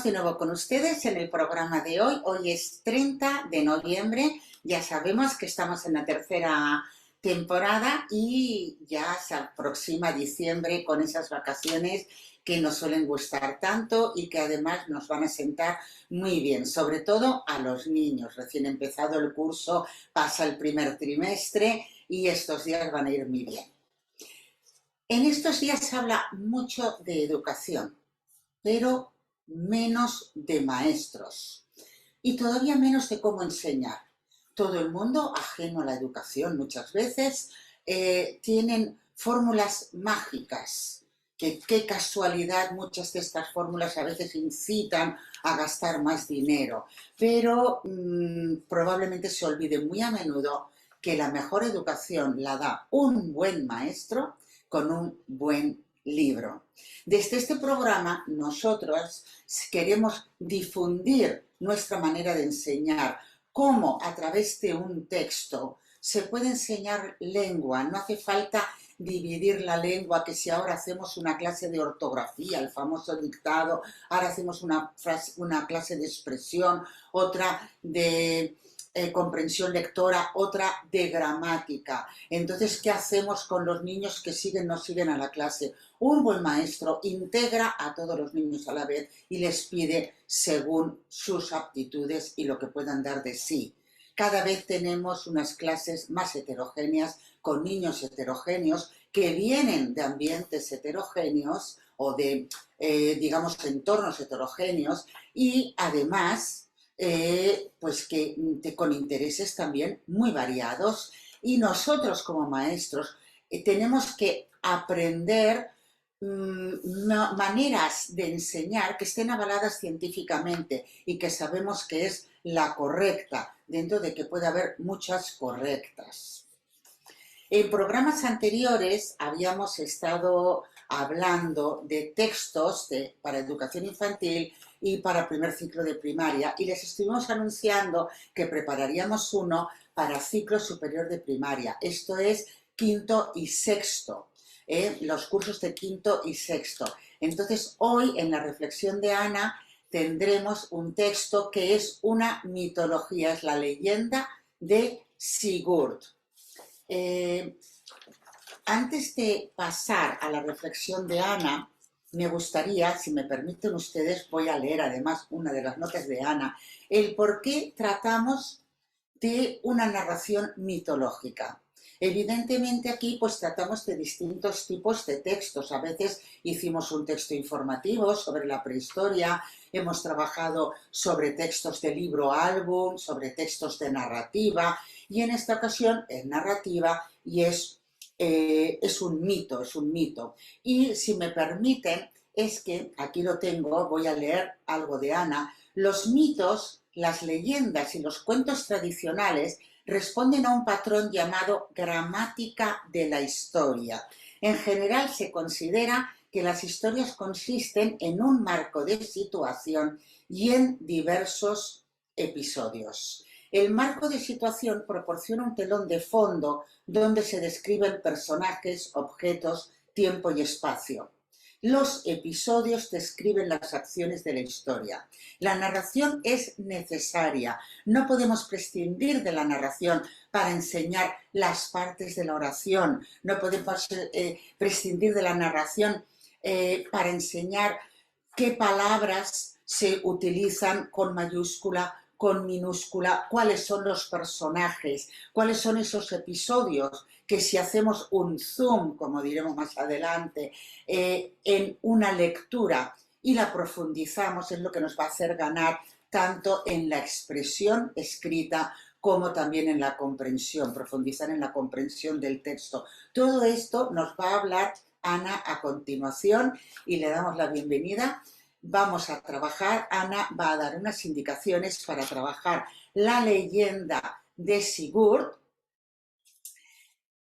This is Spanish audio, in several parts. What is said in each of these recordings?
de nuevo con ustedes en el programa de hoy. Hoy es 30 de noviembre. Ya sabemos que estamos en la tercera temporada y ya se aproxima diciembre con esas vacaciones que nos suelen gustar tanto y que además nos van a sentar muy bien, sobre todo a los niños. Recién empezado el curso, pasa el primer trimestre y estos días van a ir muy bien. En estos días se habla mucho de educación, pero menos de maestros y todavía menos de cómo enseñar. Todo el mundo, ajeno a la educación muchas veces, tienen fórmulas mágicas. Qué casualidad, muchas de estas fórmulas a veces incitan a gastar más dinero, pero probablemente se olvide muy a menudo que la mejor educación la da un buen maestro con un buen libro. Desde este programa nosotros queremos difundir nuestra manera de enseñar, cómo a través de un texto se puede enseñar lengua. No hace falta dividir la lengua, que si ahora hacemos una clase de ortografía, el famoso dictado, ahora hacemos una clase de expresión, otra de comprensión lectora, otra de gramática. Entonces, ¿qué hacemos con los niños que no siguen a la clase? Un buen maestro integra a todos los niños a la vez y les pide según sus aptitudes y lo que puedan dar de sí. Cada vez tenemos unas clases más heterogéneas, con niños heterogéneos que vienen de ambientes heterogéneos o de, digamos, entornos heterogéneos y además pues con intereses también muy variados, y nosotros como maestros tenemos que aprender maneras de enseñar que estén avaladas científicamente y que sabemos que es la correcta, dentro de que puede haber muchas correctas. En programas anteriores habíamos estado hablando de textos para educación infantil y para primer ciclo de primaria, y les estuvimos anunciando que prepararíamos uno para ciclo superior de primaria. Esto es quinto y sexto, los cursos de quinto y sexto. Entonces, hoy en la reflexión de Ana tendremos un texto que es una mitología, es la leyenda de Sigurd. Antes de pasar a la reflexión de Ana, me gustaría, si me permiten ustedes, voy a leer además una de las notas de Ana, el por qué tratamos de una narración mitológica. Evidentemente aquí pues tratamos de distintos tipos de textos. A veces hicimos un texto informativo sobre la prehistoria, hemos trabajado sobre textos de libro álbum, sobre textos de narrativa, y en esta ocasión es narrativa y es un mito. Y si me permiten, es que, aquí lo tengo, voy a leer algo de Ana. Los mitos, las leyendas y los cuentos tradicionales responden a un patrón llamado gramática de la historia. En general se considera que las historias consisten en un marco de situación y en diversos episodios. El marco de situación proporciona un telón de fondo donde se describen personajes, objetos, tiempo y espacio. Los episodios describen las acciones de la historia. La narración es necesaria. No podemos prescindir de la narración para enseñar las partes de la oración. No podemos prescindir de la narración para enseñar qué palabras se utilizan con mayúscula, con minúscula, cuáles son los personajes, cuáles son esos episodios que, si hacemos un zoom, como diremos más adelante, en una lectura y la profundizamos, es lo que nos va a hacer ganar tanto en la expresión escrita como también en la comprensión, profundizar en la comprensión del texto. Todo esto nos va a hablar Ana a continuación y le damos la bienvenida. Vamos a trabajar, Ana va a dar unas indicaciones para trabajar la leyenda de Sigurd,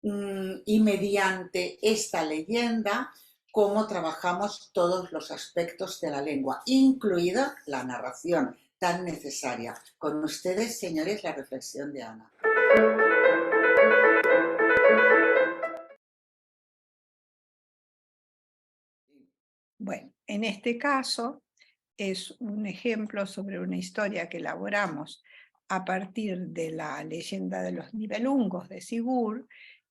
y mediante esta leyenda cómo trabajamos todos los aspectos de la lengua, incluida la narración tan necesaria. Con ustedes, señores, la reflexión de Ana. Bueno, en este caso es un ejemplo sobre una historia que elaboramos a partir de la leyenda de los Nibelungos de Sigurd.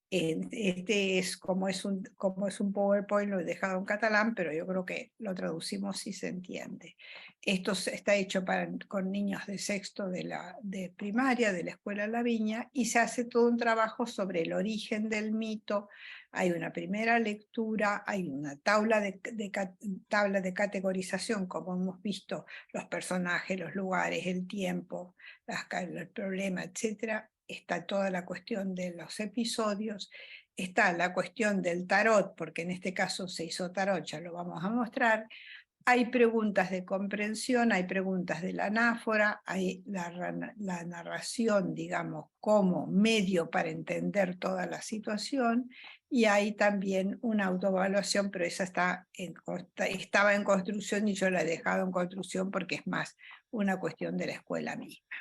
Este es como es un PowerPoint, lo he dejado en catalán, pero yo creo que lo traducimos si se entiende. Esto está hecho con niños de sexto de primaria, de la Escuela La Viña, y se hace todo un trabajo sobre el origen del mito. Hay una primera lectura, hay una tabla de categorización, como hemos visto, los personajes, los lugares, el tiempo, el problema, etc. Está toda la cuestión de los episodios, está la cuestión del tarot, porque en este caso se hizo tarot, ya lo vamos a mostrar. Hay preguntas de comprensión, hay preguntas de la anáfora, hay la narración, digamos, como medio para entender toda la situación, y hay también una autoevaluación, pero esa estaba en construcción y yo la he dejado en construcción porque es más una cuestión de la escuela misma.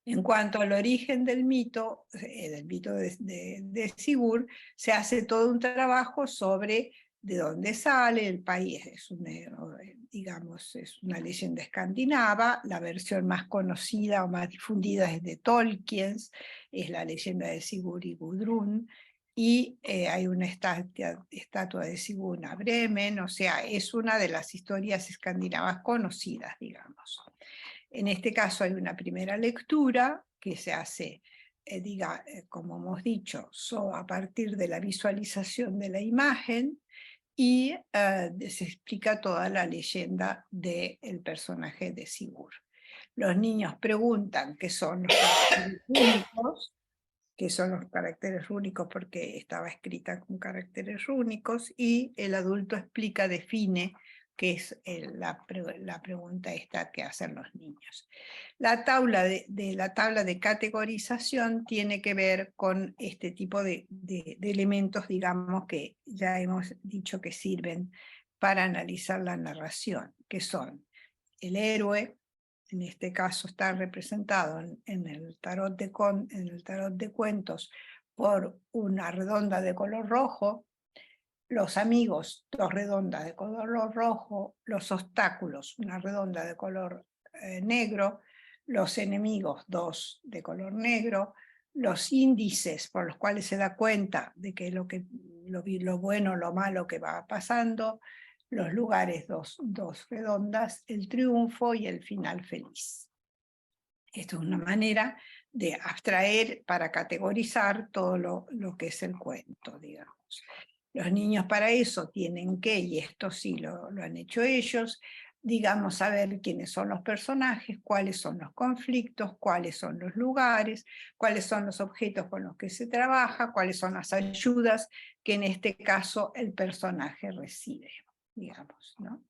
En cuanto al origen del mito de Sigurd, se hace todo un trabajo sobre de dónde sale el país. Digamos, es una leyenda escandinava, la versión más conocida o más difundida es de Tolkien, es la leyenda de Sigurd y Gudrun, y hay una estatua de Sigurd a Bremen, o sea, es una de las historias escandinavas conocidas, digamos. En este caso hay una primera lectura que se hace, como hemos dicho, a partir de la visualización de la imagen, y se explica toda la leyenda del personaje de Sigurd. Los niños preguntan qué son los caracteres rúnicos, que son los caracteres rúnicos porque estaba escrita con caracteres rúnicos, y el adulto explica, define qué es la pregunta esta que hacen los niños. La tabla la tabla de categorización tiene que ver con este tipo de elementos, digamos, que ya hemos dicho que sirven para analizar la narración, que son el héroe. En este caso está representado en el tarot de cuentos por una redonda de color rojo, los amigos, dos redondas de color rojo, los obstáculos, una redonda de color negro, los enemigos, dos de color negro, los índices por los cuales se da cuenta de que lo bueno, lo malo que va pasando, los lugares, dos redondas, el triunfo y el final feliz. Esto es una manera de abstraer para categorizar todo lo que es el cuento, digamos. Los niños para eso tienen que, y esto sí lo han hecho ellos, digamos, saber quiénes son los personajes, cuáles son los conflictos, cuáles son los lugares, cuáles son los objetos con los que se trabaja, cuáles son las ayudas que en este caso el personaje recibe, digamos, ¿no?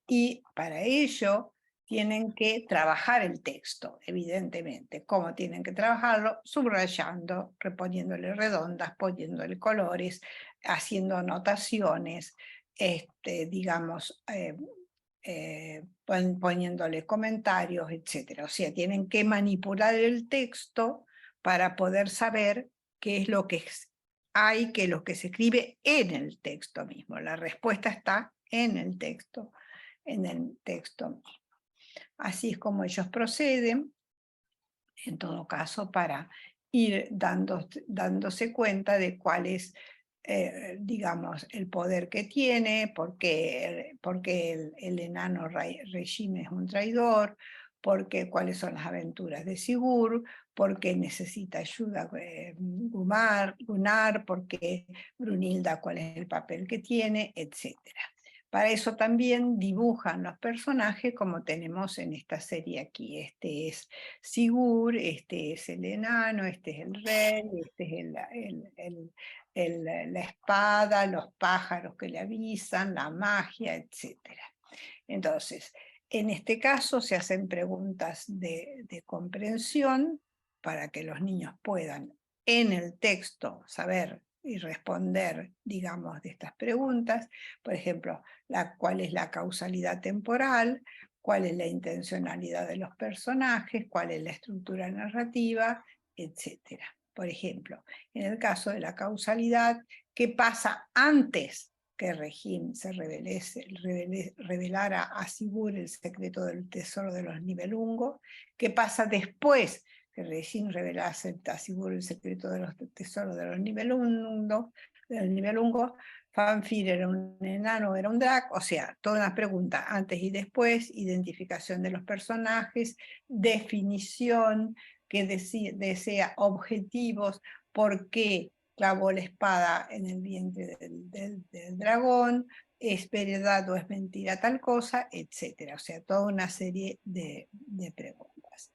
Y para ello tienen que trabajar el texto, evidentemente. ¿Cómo tienen que trabajarlo? Subrayando, reponiéndole redondas, poniéndole colores, haciendo anotaciones, digamos, poniéndole comentarios, etc. O sea, tienen que manipular el texto para poder saber qué es lo que hay, qué es lo que se escribe en el texto mismo. La respuesta está en el texto mismo. Así es como ellos proceden, en todo caso, para ir dándose cuenta de cuál es, digamos, el poder que tiene, porque el enano Regime es un traidor, porque cuáles son las aventuras de Sigurd, porque necesita ayuda Gunnar, porque Brunilda cuál es el papel que tiene, etc. Para eso también dibujan los personajes como tenemos en esta serie aquí. Este es Sigurd, este es el enano, este es el rey, este es la espada, los pájaros que le avisan, la magia, etc. Entonces, en este caso se hacen preguntas de comprensión para que los niños puedan en el texto saber y responder, digamos, de estas preguntas. Por ejemplo, cuál es la causalidad temporal, cuál es la intencionalidad de los personajes, cuál es la estructura narrativa, etc. Por ejemplo, en el caso de la causalidad, ¿qué pasa antes que Regín revelara a Sigurd el secreto del tesoro de los Nibelungos. ¿Qué pasa después que Regín revelase a Sigurd el secreto de los tesoros de los Nibelungos? Fafnir era un enano, era un drag, o sea, toda una pregunta antes y después, identificación de los personajes, definición que desea objetivos, por qué clavó la espada en el vientre del dragón, es verdad o es mentira tal cosa, etc. O sea, toda una serie de preguntas.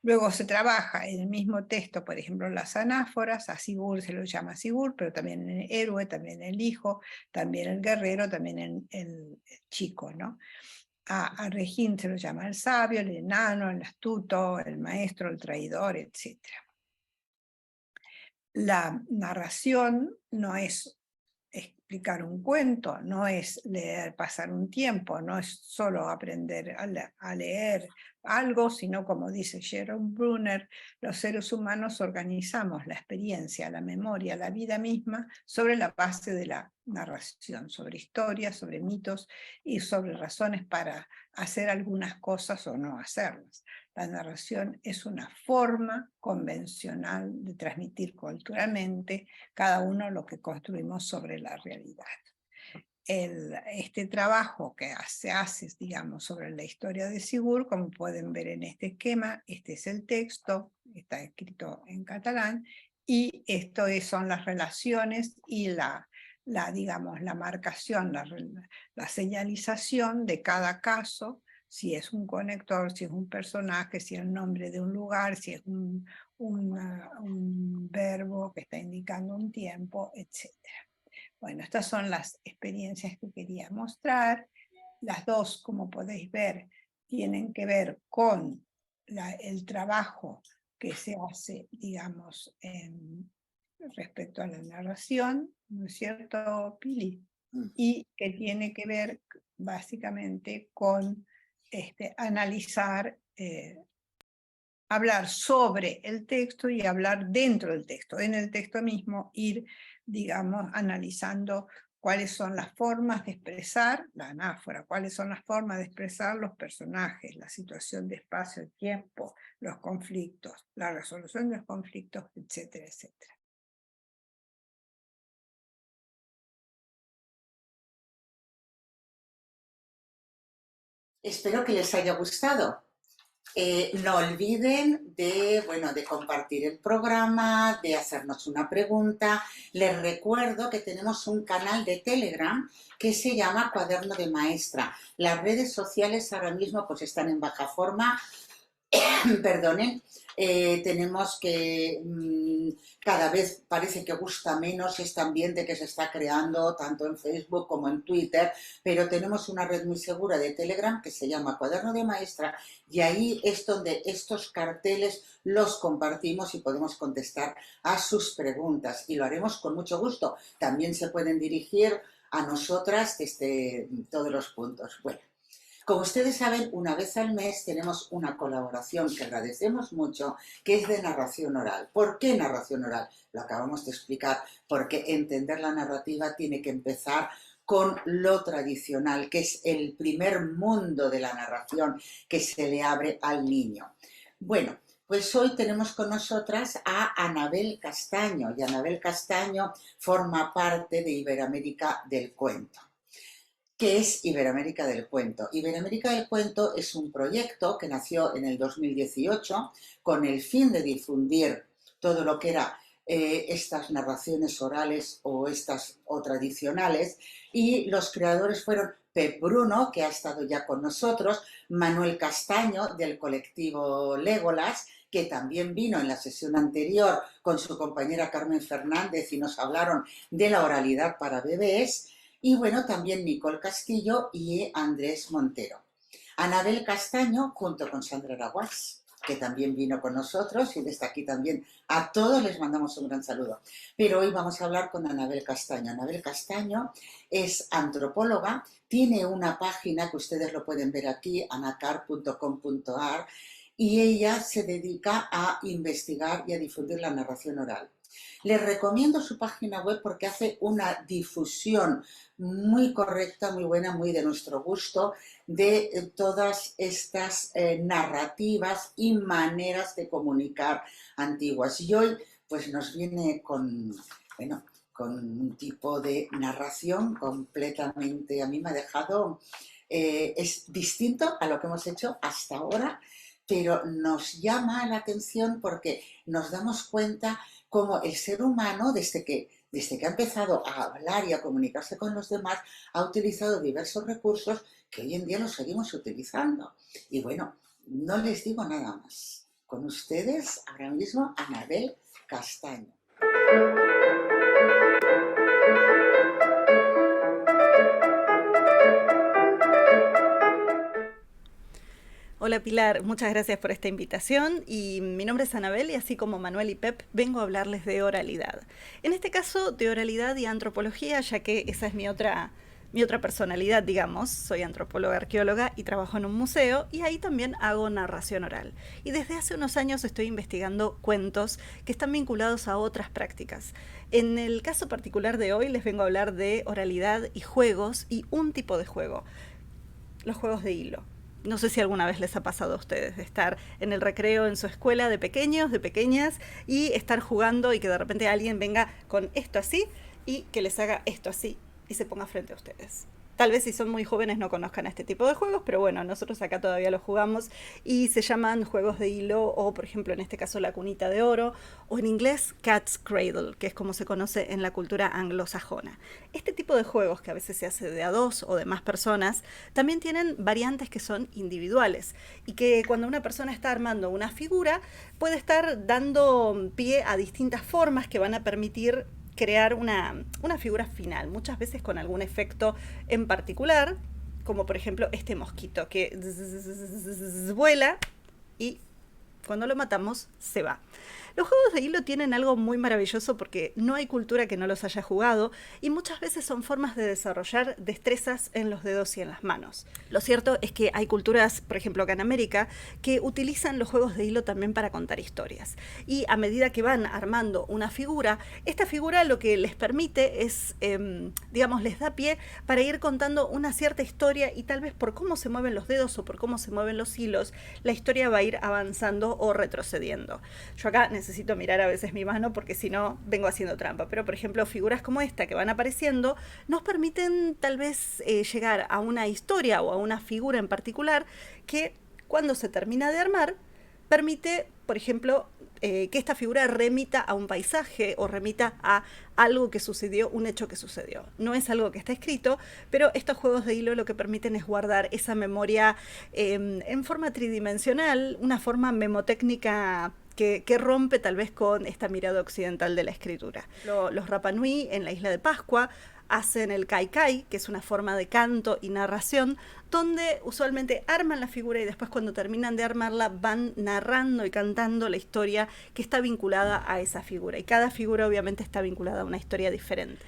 Luego se trabaja en el mismo texto, por ejemplo, las anáforas. A Sigurd se lo llama Sigurd, pero también el héroe, también el hijo, también el guerrero, también el chico, ¿no? A Regín se lo llama el sabio, el enano, el astuto, el maestro, el traidor, etc. La narración no es explicar un cuento, no es leer, pasar un tiempo, no es solo aprender a leer algo, sino como dice Jerome Brunner, los seres humanos organizamos la experiencia, la memoria, la vida misma sobre la base de la narración, sobre historias, sobre mitos y sobre razones para hacer algunas cosas o no hacerlas. La narración es una forma convencional de transmitir culturalmente cada uno lo que construimos sobre la realidad. Este trabajo que se hace, digamos, sobre la historia de Sigurd, como pueden ver en este esquema, este es el texto, está escrito en catalán, y esto son las relaciones y digamos, la marcación, la señalización de cada caso, si es un conector, si es un personaje, si es el nombre de un lugar, si es un verbo que está indicando un tiempo, etc. Bueno, estas son las experiencias que quería mostrar. Las dos, como podéis ver, tienen que ver con el trabajo que se hace, digamos, respecto a la narración, ¿no es cierto, Pili? Y que tiene que ver básicamente con analizar, hablar sobre el texto y hablar dentro del texto. En el texto mismo ir, digamos, analizando cuáles son las formas de expresar la anáfora, cuáles son las formas de expresar los personajes, la situación de espacio y tiempo, los conflictos, la resolución de los conflictos, etcétera, etcétera. Espero que les haya gustado. No olviden de compartir el programa, de hacernos una pregunta. Les recuerdo que tenemos un canal de Telegram que se llama Cuaderno de Maestra. Las redes sociales ahora mismo pues están en baja forma. Perdonen, tenemos que cada vez parece que gusta menos este ambiente que se está creando tanto en Facebook como en Twitter, pero tenemos una red muy segura de Telegram que se llama Cuaderno de Maestra y ahí es donde estos carteles los compartimos y podemos contestar a sus preguntas y lo haremos con mucho gusto. También se pueden dirigir a nosotras desde todos los puntos. Bueno. Como ustedes saben, una vez al mes tenemos una colaboración que agradecemos mucho, que es de narración oral. ¿Por qué narración oral? Lo acabamos de explicar, porque entender la narrativa tiene que empezar con lo tradicional, que es el primer mundo de la narración que se le abre al niño. Bueno, pues hoy tenemos con nosotras a Anabel Castaño, y Anabel Castaño forma parte de Iberoamérica del Cuento. ¿Qué es Iberoamérica del Cuento? Iberoamérica del Cuento es un proyecto que nació en el 2018 con el fin de difundir todo lo que era estas narraciones orales o tradicionales, y los creadores fueron Pep Bruno, que ha estado ya con nosotros, Manuel Castaño del colectivo Legolas, que también vino en la sesión anterior con su compañera Carmen Fernández y nos hablaron de la oralidad para bebés, y bueno, también Nicole Castillo y Andrés Montero. Anabel Castaño, junto con Sandra Araguás, que también vino con nosotros, y desde aquí también a todos les mandamos un gran saludo. Pero hoy vamos a hablar con Anabel Castaño. Anabel Castaño es antropóloga, tiene una página que ustedes lo pueden ver aquí, anacar.com.ar, y ella se dedica a investigar y a difundir la narración oral. Les recomiendo su página web porque hace una difusión muy correcta, muy buena, muy de nuestro gusto, de todas estas narrativas y maneras de comunicar antiguas. Y hoy pues nos viene con, bueno, con un tipo de narración completamente, a mí me ha dejado, es distinto a lo que hemos hecho hasta ahora, pero nos llama la atención porque nos damos cuenta cómo el ser humano, desde que ha empezado a hablar y a comunicarse con los demás, ha utilizado diversos recursos que hoy en día los seguimos utilizando. Y bueno, no les digo nada más. Con ustedes, ahora mismo, Anabel Castaño. Hola Pilar, muchas gracias por esta invitación y mi nombre es Anabel y así como Manuel y Pep vengo a hablarles de oralidad. En este caso de oralidad y antropología, ya que esa es mi otra personalidad, digamos. Soy antropóloga, arqueóloga y trabajo en un museo y ahí también hago narración oral. Y desde hace unos años estoy investigando cuentos que están vinculados a otras prácticas. En el caso particular de hoy les vengo a hablar de oralidad y juegos y un tipo de juego, los juegos de hilo. No sé si alguna vez les ha pasado a ustedes de estar en el recreo en su escuela de pequeños, de pequeñas, y estar jugando y que de repente alguien venga con esto así y que les haga esto así y se ponga frente a ustedes. Tal vez si son muy jóvenes no conozcan este tipo de juegos, pero bueno, nosotros acá todavía los jugamos y se llaman juegos de hilo o, por ejemplo, en este caso la cunita de oro o en inglés Cat's Cradle, que es como se conoce en la cultura anglosajona. Este tipo de juegos, que a veces se hace de a dos o de más personas, también tienen variantes que son individuales y que cuando una persona está armando una figura puede estar dando pie a distintas formas que van a permitir crear una figura final, muchas veces con algún efecto en particular, como por ejemplo este mosquito que vuela y cuando lo matamos se va. Los juegos de hilo tienen algo muy maravilloso porque no hay cultura que no los haya jugado y muchas veces son formas de desarrollar destrezas en los dedos y en las manos. Lo cierto es que hay culturas, por ejemplo acá en América, que utilizan los juegos de hilo también para contar historias. Y a medida que van armando una figura, esta figura lo que les permite es, digamos, les da pie para ir contando una cierta historia y tal vez por cómo se mueven los dedos o por cómo se mueven los hilos, la historia va a ir avanzando o retrocediendo. Yo acá necesito mirar a veces mi mano porque si no vengo haciendo trampa, pero por ejemplo figuras como esta que van apareciendo nos permiten tal vez llegar a una historia o a una figura en particular que cuando se termina de armar permite, por ejemplo, que esta figura remita a un paisaje o remita a algo que sucedió, un hecho que sucedió. No es algo que está escrito, pero estos juegos de hilo lo que permiten es guardar esa memoria en forma tridimensional, una forma memotécnica que rompe tal vez con esta mirada occidental de la escritura. Los Rapa Nui en la isla de Pascua hacen el Kai Kai, que es una forma de canto y narración, donde usualmente arman la figura y después cuando terminan de armarla van narrando y cantando la historia que está vinculada a esa figura. Y cada figura obviamente está vinculada a una historia diferente.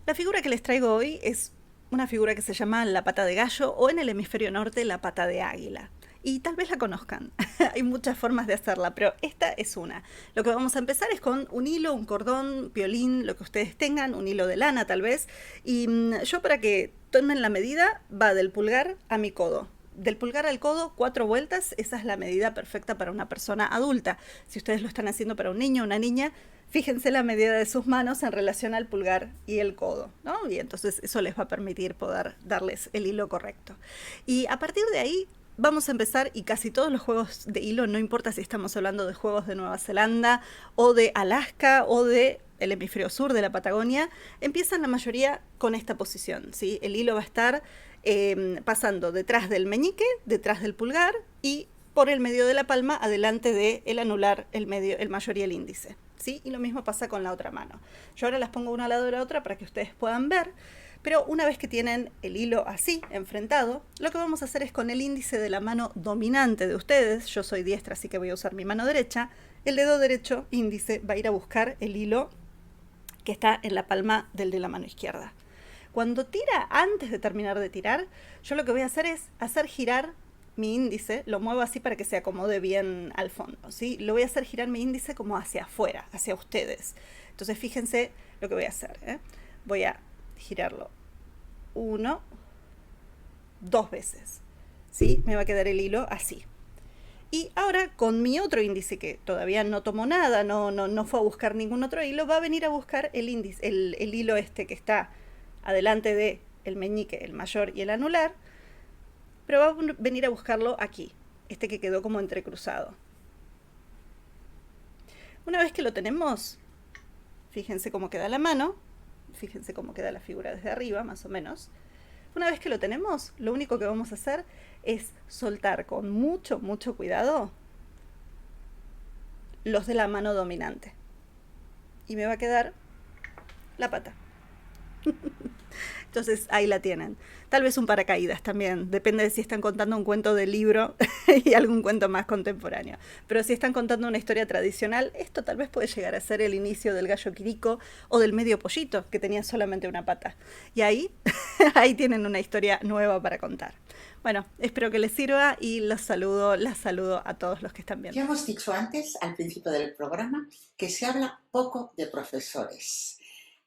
La figura que les traigo hoy es una figura que se llama la pata de gallo o en el hemisferio norte la pata de águila. Y tal vez la conozcan. Hay muchas formas de hacerla, pero esta es una. Lo que vamos a empezar es con un hilo, un cordón, violín, lo que ustedes tengan, un hilo de lana tal vez. Y yo para que tomen la medida va del pulgar a mi codo. Del pulgar al codo, 4 vueltas, esa es la medida perfecta para una persona adulta. Si ustedes lo están haciendo para un niño o una niña, fíjense la medida de sus manos en relación al pulgar y el codo, ¿no? Y entonces eso les va a permitir poder darles el hilo correcto. Y a partir de ahí vamos a empezar, y casi todos los juegos de hilo, no importa si estamos hablando de juegos de Nueva Zelanda o de Alaska o de el hemisferio sur de la Patagonia, empiezan la mayoría con esta posición, ¿sí? El hilo va a estar pasando detrás del meñique, detrás del pulgar y por el medio de la palma, adelante del anular, el mayor y el índice, ¿sí? Y lo mismo pasa con la otra mano. Yo ahora las pongo una al lado de la otra para que ustedes puedan ver. Pero una vez que tienen el hilo así, enfrentado, lo que vamos a hacer es con el índice de la mano dominante de ustedes, yo soy diestra así que voy a usar mi mano derecha, el dedo derecho índice va a ir a buscar el hilo que está en la palma del de la mano izquierda. Cuando tira, antes de terminar de tirar, yo lo que voy a hacer es hacer girar mi índice, lo muevo así para que se acomode bien al fondo, ¿sí? Lo voy a hacer girar mi índice como hacia afuera, hacia ustedes. Entonces fíjense lo que voy a hacer, ¿eh? Voy a girarlo 1, 2 veces, ¿sí? Me va a quedar el hilo así. Y ahora con mi otro índice, que todavía no tomó nada, no fue a buscar ningún otro hilo, va a venir a buscar el índice, el hilo este que está adelante de el meñique, el mayor y el anular, pero va a venir a buscarlo aquí, este que quedó como entrecruzado. Una vez que lo tenemos, fíjense cómo queda la mano, fíjense cómo queda la figura desde arriba, más o menos. Una vez que lo tenemos, lo único que vamos a hacer es soltar con mucho, mucho cuidado los de la mano dominante. Y me va a quedar la pata. Entonces ahí la tienen. Tal vez un paracaídas también, depende de si están contando un cuento de libro y algún cuento más contemporáneo. Pero si están contando una historia tradicional, esto tal vez puede llegar a ser el inicio del gallo Quirico o del medio pollito, que tenía solamente una pata. Y ahí, ahí tienen una historia nueva para contar. Bueno, espero que les sirva y las saludo a todos los que están viendo. Ya hemos dicho antes, al principio del programa, que se habla poco de profesores.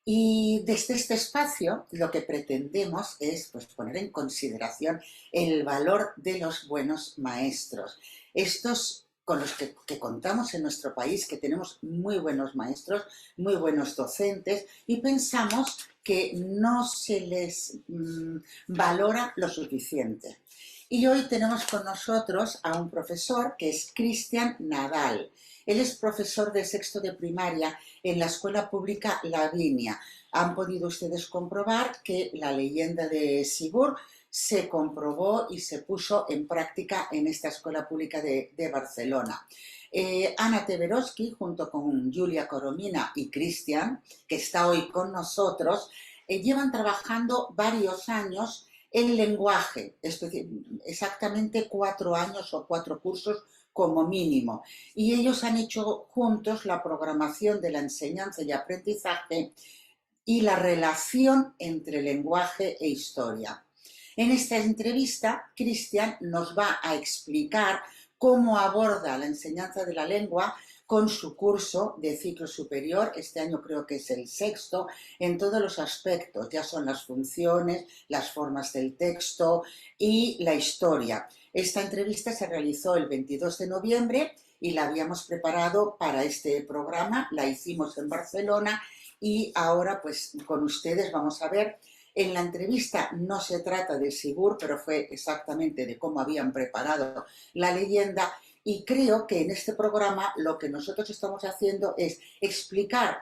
Y desde este espacio lo que pretendemos es pues, poner en consideración el valor de los buenos maestros. Estos con los que contamos en nuestro país, que tenemos muy buenos maestros, muy buenos docentes, y pensamos que no se les valora lo suficiente. Y hoy tenemos con nosotros a un profesor que es Cristian Nadal. Él es profesor de sexto de primaria en la escuela pública Lavinia. Han podido ustedes comprobar que la leyenda de Sigurd se comprobó y se puso en práctica en esta escuela pública de Barcelona. Ana Teberoski, junto con Julia Coromina y Cristian, que está hoy con nosotros, llevan trabajando varios años el lenguaje, exactamente 4 años o 4 cursos como mínimo. Y ellos han hecho juntos la programación de la enseñanza y aprendizaje y la relación entre lenguaje e historia. En esta entrevista, Cristian nos va a explicar cómo aborda la enseñanza de la lengua con su curso de ciclo superior, este año creo que es el 6º, en todos los aspectos, ya son las funciones, las formas del texto y la historia. Esta entrevista se realizó el 22 de noviembre y la habíamos preparado para este programa, la hicimos en Barcelona y ahora pues con ustedes vamos a ver. En la entrevista no se trata de Sigurd, pero fue exactamente de cómo habían preparado la leyenda. Y creo que en este programa lo que nosotros estamos haciendo es explicar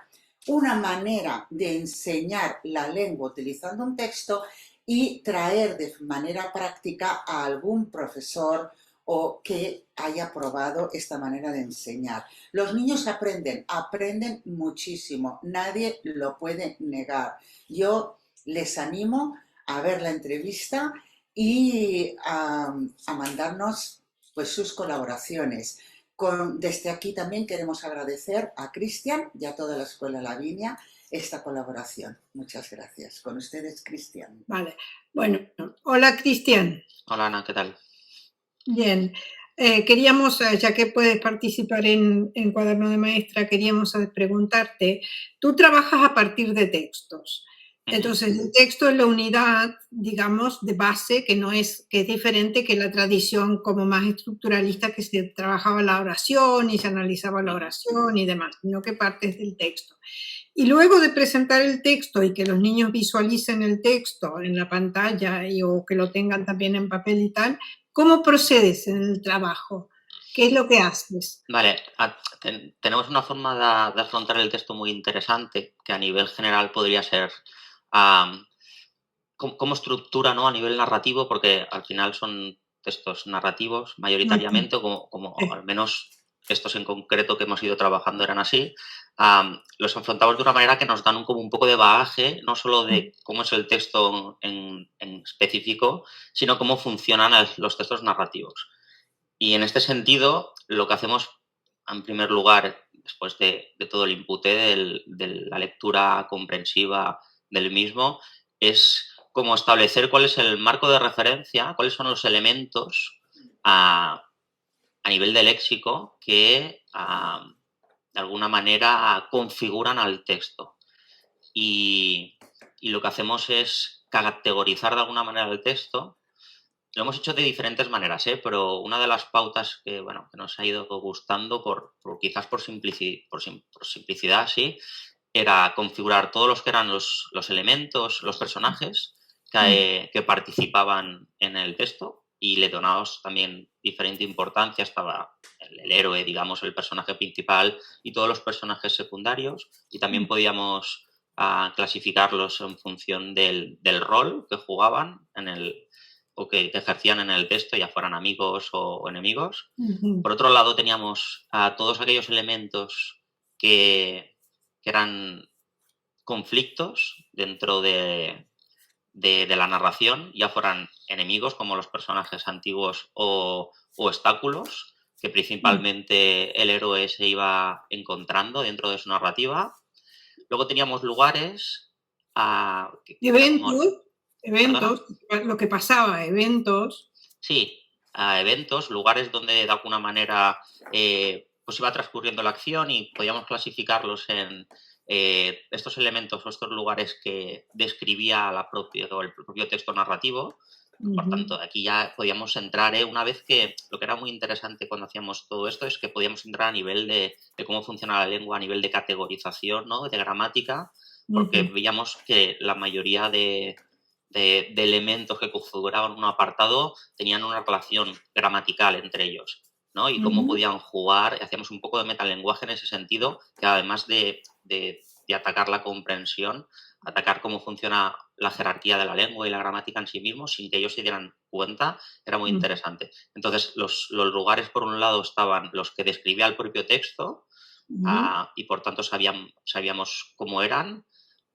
una manera de enseñar la lengua utilizando un texto y traer de manera práctica a algún profesor o que haya probado esta manera de enseñar. Los niños aprenden muchísimo, nadie lo puede negar. Yo les animo a ver la entrevista y a mandarnos pues sus colaboraciones. Desde aquí también queremos agradecer a Cristian y a toda la Escuela Lavinia esta colaboración. Muchas gracias. Con ustedes, Cristian. Vale. Bueno, hola, Cristian. Hola, Ana, ¿qué tal? Bien. Queríamos, ya que puedes participar en Cuaderno de Maestra, queríamos preguntarte, tú trabajas a partir de textos. Entonces, el texto es la unidad, digamos, de base, que es diferente que la tradición como más estructuralista, que se trabajaba la oración y se analizaba la oración y demás, sino que partes del texto. Y luego de presentar el texto y que los niños visualicen el texto en la pantalla o que lo tengan también en papel y tal, ¿cómo procedes en el trabajo? ¿Qué es lo que haces? Vale, tenemos una forma de afrontar el texto muy interesante, que a nivel general podría ser cómo estructura, ¿no? A nivel narrativo, porque al final son textos narrativos mayoritariamente, como al menos estos en concreto que hemos ido trabajando eran así. Los afrontamos de una manera que nos dan como un poco de bagaje, no solo de cómo es el texto en específico, sino cómo funcionan los textos narrativos. Y en este sentido, lo que hacemos, en primer lugar, después de todo el input de la lectura comprensiva del mismo, es como establecer cuál es el marco de referencia, cuáles son los elementos a nivel de léxico que de alguna manera configuran al texto. Y lo que hacemos es categorizar de alguna manera el texto. Lo hemos hecho de diferentes maneras, pero una de las pautas que, bueno, que nos ha ido gustando, quizás por simplicidad, sí, era configurar todos los que eran los elementos, los personajes que participaban en el texto, y le dábamos también diferente importancia. Estaba el héroe, digamos, el personaje principal, y todos los personajes secundarios, y también podíamos clasificarlos en función del rol que jugaban o que ejercían en el texto, ya fueran amigos o enemigos. Por otro lado, teníamos todos aquellos elementos que eran conflictos dentro de la narración, ya fueran enemigos como los personajes antiguos o obstáculos que principalmente el héroe se iba encontrando dentro de su narrativa. Luego teníamos lugares... Eventos, lo que pasaba, eventos. Sí, eventos, lugares donde de alguna manera pues iba transcurriendo la acción, y podíamos clasificarlos en estos elementos o estos lugares que describía el propio texto narrativo. Por tanto, aquí ya podíamos entrar, una vez que lo que era muy interesante cuando hacíamos todo esto es que podíamos entrar a nivel de cómo funciona la lengua, a nivel de categorización, ¿no? De gramática, porque veíamos que la mayoría de elementos que configuraban un apartado tenían una relación gramatical entre ellos, ¿no? Y cómo podían jugar. Hacíamos un poco de metalenguaje en ese sentido, que además de atacar la comprensión, atacar cómo funciona la jerarquía de la lengua y la gramática en sí mismo, sin que ellos se dieran cuenta, era muy interesante. Entonces, los lugares, por un lado, estaban los que describía el propio texto, y por tanto sabíamos cómo eran.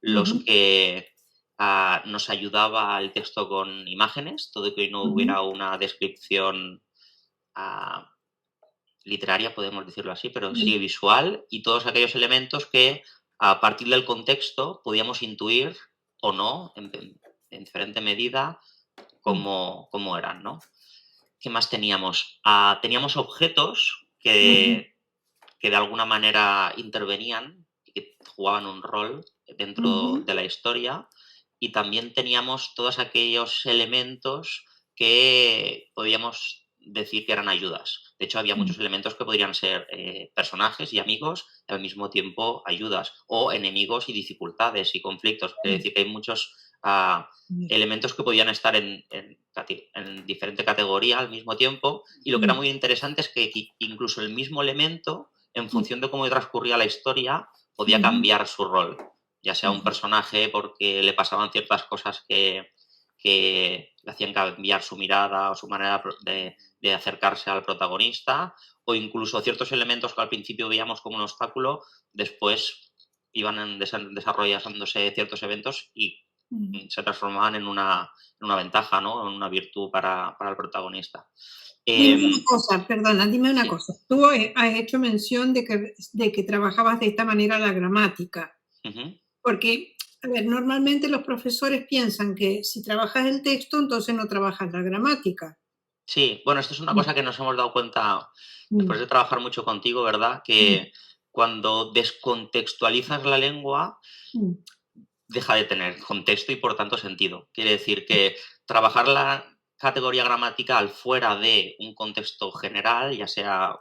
Los que nos ayudaba el texto con imágenes, todo que no hubiera una descripción literaria, podemos decirlo así, pero sí visual, y todos aquellos elementos que a partir del contexto podíamos intuir o no, en diferente medida, cómo eran, ¿no? ¿Qué más teníamos? Teníamos objetos que de alguna manera intervenían y que jugaban un rol dentro de la historia, y también teníamos todos aquellos elementos que podíamos decir que eran ayudas. De hecho, había muchos elementos que podrían ser personajes y amigos, y al mismo tiempo ayudas, o enemigos y dificultades y conflictos. Es decir, que hay muchos elementos que podían estar en diferente categoría al mismo tiempo, y lo que era muy interesante es que incluso el mismo elemento, en función de cómo transcurría la historia, podía cambiar su rol. Ya sea un personaje porque le pasaban ciertas cosas que le hacían cambiar su mirada o su manera de acercarse al protagonista, o incluso ciertos elementos que al principio veíamos como un obstáculo, después iban desarrollándose ciertos eventos y se transformaban en una ventaja, ¿no? En una virtud para el protagonista. Dime una cosa, perdona, dime una cosa. Tú has hecho mención de que trabajabas de esta manera la gramática. Porque, a ver, normalmente los profesores piensan que si trabajas el texto, entonces no trabajas la gramática. Sí, bueno, esto es una cosa que nos hemos dado cuenta después de trabajar mucho contigo, ¿verdad? Que cuando descontextualizas la lengua, deja de tener contexto y por tanto sentido. Quiere decir que trabajar la categoría gramatical fuera de un contexto general, ya sea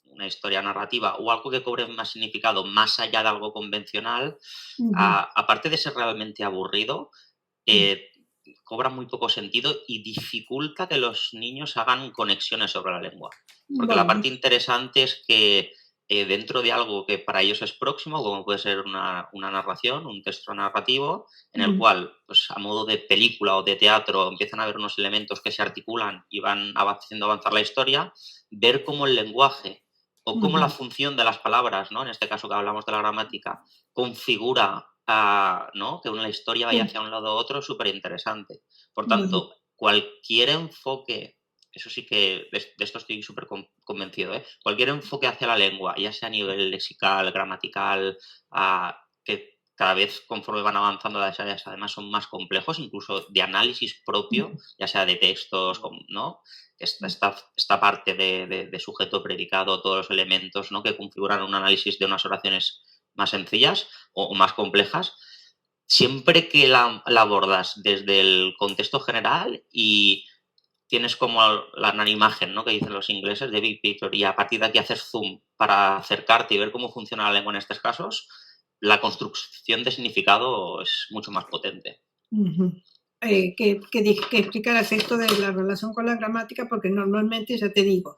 una historia narrativa o algo que cobre más significado más allá de algo convencional, aparte de ser realmente aburrido, cobra muy poco sentido y dificulta que los niños hagan conexiones sobre la lengua. Porque la parte interesante es que dentro de algo que para ellos es próximo, como puede ser una narración, un texto narrativo, en el cual, pues, a modo de película o de teatro, empiezan a haber unos elementos que se articulan y van haciendo avanzar la historia, ver cómo el lenguaje o cómo la función de las palabras, ¿no? En este caso que hablamos de la gramática, configura ¿no? Que una historia vaya hacia un lado u otro, es súper interesante. Por tanto, cualquier enfoque, eso sí que de esto estoy súper convencido, cualquier enfoque hacia la lengua, ya sea a nivel lexical, gramatical, que cada vez conforme van avanzando las áreas, además son más complejos, incluso de análisis propio, ya sea de textos, ¿no? Esta parte de sujeto, predicado, todos los elementos, ¿no?, que configuran un análisis de unas oraciones más sencillas o más complejas, siempre que la abordas desde el contexto general y tienes como la gran imagen, ¿no?, que dicen los ingleses, de big picture, y a partir de aquí haces zoom para acercarte y ver cómo funciona la lengua en estos casos, la construcción de significado es mucho más potente. Que explicaras esto de la relación con la gramática, porque normalmente, ya te digo,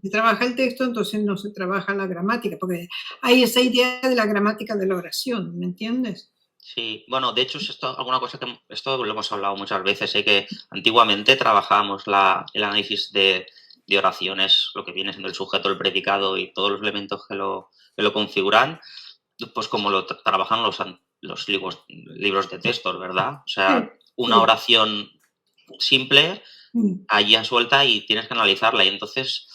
se trabaja el texto, entonces no se trabaja la gramática, porque hay esa idea de la gramática de la oración, ¿me entiendes? Sí, bueno, de hecho, esto lo hemos hablado muchas veces, que antiguamente trabajábamos el análisis de oraciones, lo que viene siendo el sujeto, el predicado y todos los elementos que lo configuran, pues como lo trabajan los libros de textos, ¿verdad? O sea, una oración simple, allí suelta, y tienes que analizarla. Y entonces,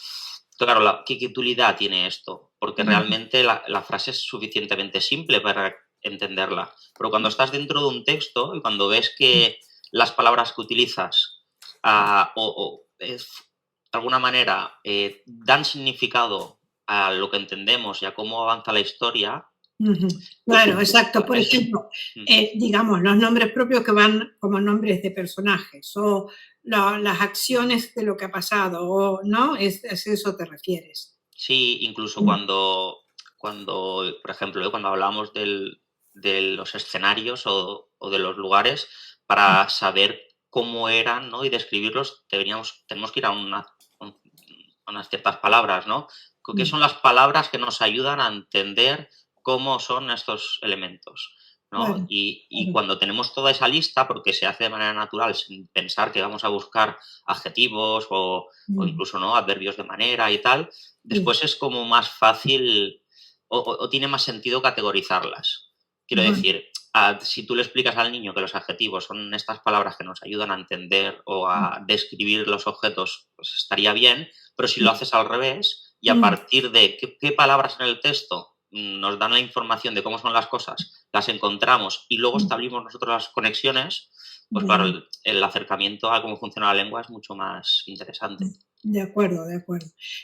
claro, ¿qué utilidad tiene esto? Porque realmente la frase es suficientemente simple para entenderla. Pero cuando estás dentro de un texto y cuando ves que las palabras que utilizas de alguna manera dan significado a lo que entendemos y a cómo avanza la historia. Claro, exacto. Por ejemplo, digamos, los nombres propios que van como nombres de personajes, o las acciones de lo que ha pasado, ¿no? ¿Es eso te refieres? Sí, incluso cuando, por ejemplo, cuando hablamos de los escenarios o de los lugares, para saber cómo eran, ¿no?, y describirlos, tenemos que ir a unas ciertas palabras, ¿no? ¿Qué son las palabras que nos ayudan a entender cómo son estos elementos, ¿no? Claro, y cuando tenemos toda esa lista, porque se hace de manera natural, sin pensar que vamos a buscar adjetivos o incluso, ¿no?, adverbios de manera y tal, después es como más fácil o tiene más sentido categorizarlas. Quiero decir, si tú le explicas al niño que los adjetivos son estas palabras que nos ayudan a entender o a describir los objetos, pues estaría bien, pero si lo haces al revés y a partir de qué palabras en el texto nos dan la información de cómo son las cosas, las encontramos y luego establecimos nosotros las conexiones, pues claro, el acercamiento a cómo funciona la lengua es mucho más interesante. De acuerdo.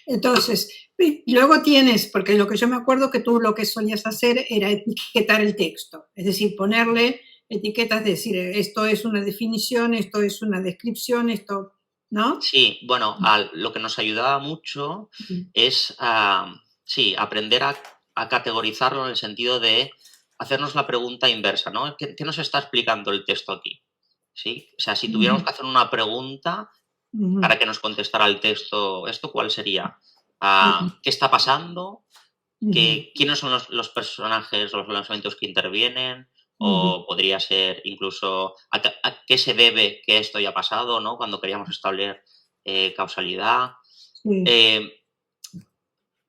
Entonces, luego tienes, porque lo que yo me acuerdo que tú lo que solías hacer era etiquetar el texto, es decir, ponerle etiquetas, decir, esto es una definición, esto es una descripción, esto, ¿no? Sí, bueno, lo que nos ayudaba mucho es aprender a categorizarlo en el sentido de hacernos la pregunta inversa, ¿no? ¿Qué nos está explicando el texto aquí? ¿Sí? O sea, si tuviéramos que hacer una pregunta para que nos contestara el texto, ¿esto cuál sería? ¿Qué está pasando? ¿Quiénes son los personajes o los elementos que intervienen? O podría ser incluso a qué se debe que esto haya pasado, ¿no?, cuando queríamos establecer causalidad.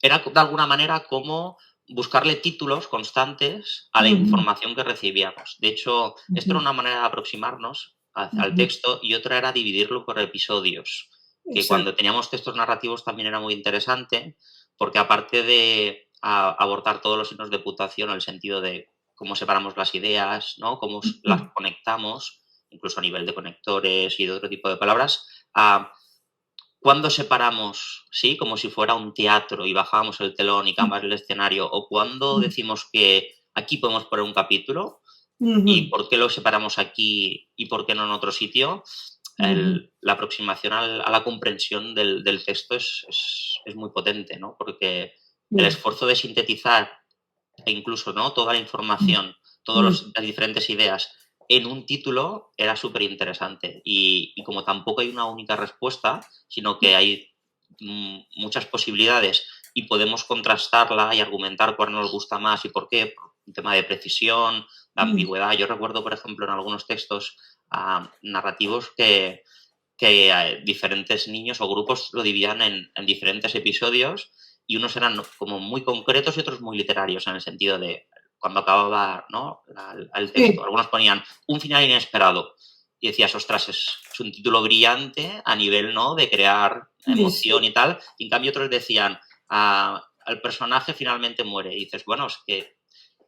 Era de alguna manera como buscarle títulos constantes a la información que recibíamos. De hecho, esto era una manera de aproximarnos al texto, y otra era dividirlo por episodios, que cuando teníamos textos narrativos también era muy interesante, porque aparte de abordar todos los signos de puntuación, en el sentido de cómo separamos las ideas, ¿no?, cómo las conectamos, incluso a nivel de conectores y de otro tipo de palabras, cuando separamos, ¿sí?, como si fuera un teatro y bajábamos el telón y cambiamos el escenario, o cuando decimos que aquí podemos poner un capítulo y por qué lo separamos aquí y por qué no en otro sitio. La aproximación a la comprensión del texto es muy potente, ¿no? Porque el esfuerzo de sintetizar e incluso, ¿no?, toda la información, todas las diferentes ideas en un título era súper interesante. Y como tampoco hay una única respuesta, sino que hay muchas posibilidades y podemos contrastarla y argumentar cuál nos gusta más y por qué, un tema de precisión, de ambigüedad. Yo recuerdo, por ejemplo, en algunos textos narrativos que diferentes niños o grupos lo dividían en diferentes episodios, y unos eran como muy concretos y otros muy literarios, en el sentido de cuando acababa, ¿no?, el texto. Algunos ponían un final inesperado y decías, ostras, es un título brillante a nivel, ¿no?, de crear emoción y tal. Y en cambio otros decían, el personaje finalmente muere. Y dices, bueno, es que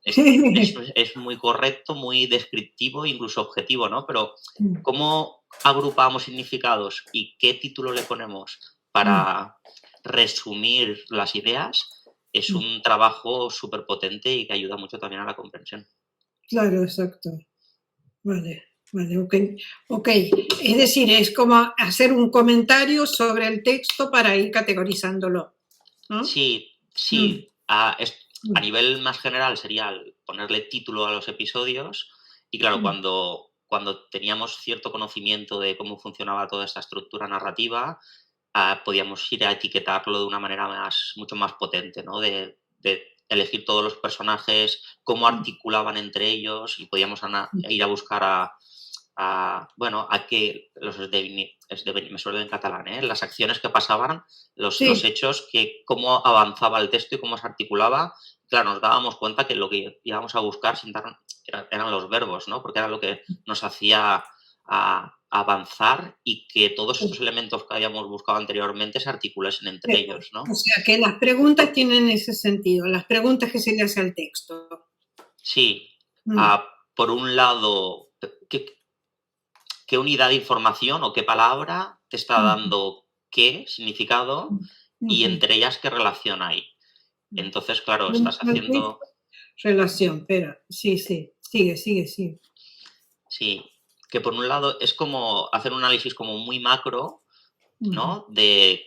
es muy correcto, muy descriptivo, incluso objetivo, ¿no? Pero ¿cómo agrupamos significados y qué título le ponemos para resumir las ideas? Es un trabajo súper potente y que ayuda mucho también a la comprensión. Claro, exacto. Vale, vale, ok. Es decir, es como hacer un comentario sobre el texto para ir categorizándolo, ¿no? Sí. A nivel más general sería ponerle título a los episodios y claro, cuando teníamos cierto conocimiento de cómo funcionaba toda esta estructura narrativa, podíamos ir a etiquetarlo de una manera mucho más potente, ¿no? De elegir todos los personajes, cómo articulaban entre ellos y podíamos ir a buscar a que los me suelo en catalán, las acciones que pasaban, los hechos, cómo avanzaba el texto y cómo se articulaba. Claro, nos dábamos cuenta que lo que íbamos a buscar eran los verbos, ¿no? Porque era lo que nos hacía avanzar y que todos estos elementos que habíamos buscado anteriormente se articulasen entre ellos, ¿no? O sea, que las preguntas tienen ese sentido, las preguntas que se le hace al texto. Sí. Por un lado, ¿qué unidad de información o qué palabra te está dando qué significado y entre ellas qué relación hay? Entonces, claro, estás haciendo... Relación, pero sí, sigue. Sí, que por un lado es como hacer un análisis como muy macro, ¿no? De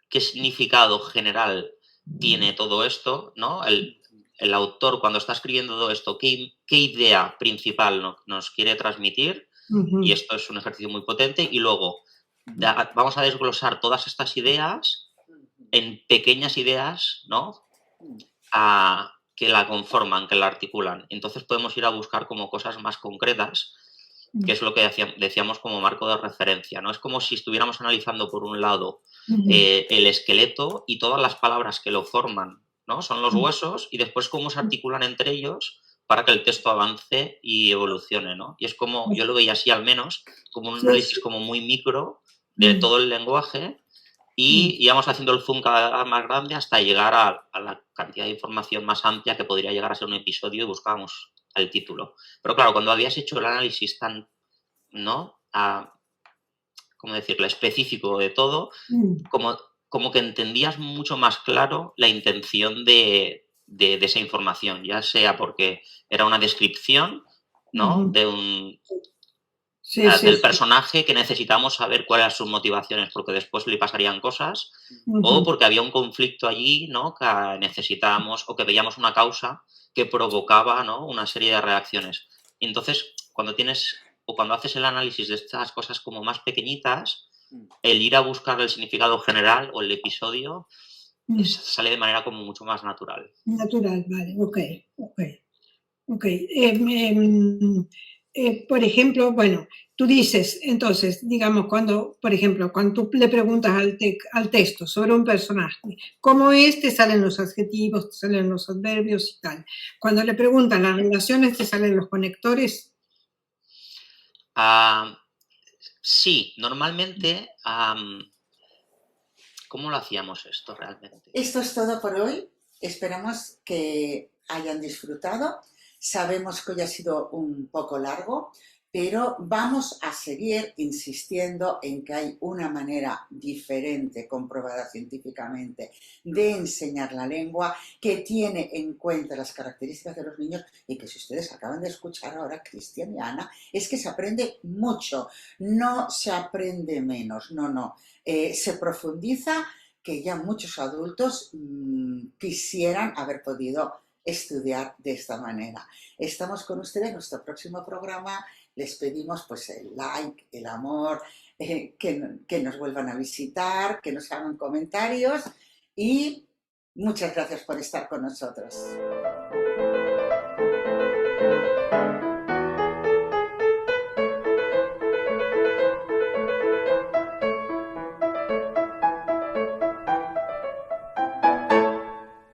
qué significado general tiene todo esto, ¿no? El autor, cuando está escribiendo todo esto, qué idea principal nos quiere transmitir, y esto es un ejercicio muy potente, y luego vamos a desglosar todas estas ideas en pequeñas ideas, ¿no? Que la conforman, que la articulan. Entonces podemos ir a buscar como cosas más concretas, que es lo que decíamos como marco de referencia, ¿no? Es como si estuviéramos analizando por un lado el esqueleto y todas las palabras que lo forman, ¿no? Son los huesos y después cómo se articulan entre ellos para que el texto avance y evolucione, ¿no? Y es como, yo lo veía así al menos, como un análisis como muy micro de todo el lenguaje y íbamos haciendo el zoom cada vez más grande hasta llegar a la cantidad de información más amplia que podría llegar a ser un episodio y buscábamos el título. Pero claro, cuando habías hecho el análisis tan, ¿no? ¿Cómo decirlo? Específico de todo, como que entendías mucho más claro la intención de esa información, ya sea porque era una descripción, ¿no? Del personaje que necesitamos saber cuáles eran sus motivaciones porque después le pasarían cosas, o porque había un conflicto allí, ¿no? Que necesitábamos o que veíamos una causa que provocaba, ¿no? Una serie de reacciones. Y entonces, cuando haces el análisis de estas cosas como más pequeñitas, el ir a buscar el significado general o el episodio sale de manera como mucho más natural. Natural, vale, ok. Por ejemplo, bueno, tú dices, entonces, digamos, por ejemplo, cuando tú le preguntas al texto sobre un personaje, ¿cómo es? Te salen los adjetivos, te salen los adverbios y tal. Cuando le preguntas las relaciones, te salen los conectores. Sí, normalmente, ¿cómo lo hacíamos esto realmente? Esto es todo por hoy. Esperamos que hayan disfrutado. Sabemos que hoy ha sido un poco largo, pero vamos a seguir insistiendo en que hay una manera diferente, comprobada científicamente, de enseñar la lengua que tiene en cuenta las características de los niños y que si ustedes acaban de escuchar ahora, Cristian y Ana, es que se aprende mucho, no se aprende menos, no. Se profundiza que ya muchos adultos quisieran haber podido estudiar de esta manera. Estamos con ustedes en nuestro próximo programa. Les pedimos pues el like, el amor, que nos vuelvan a visitar, que nos hagan comentarios y muchas gracias por estar con nosotros.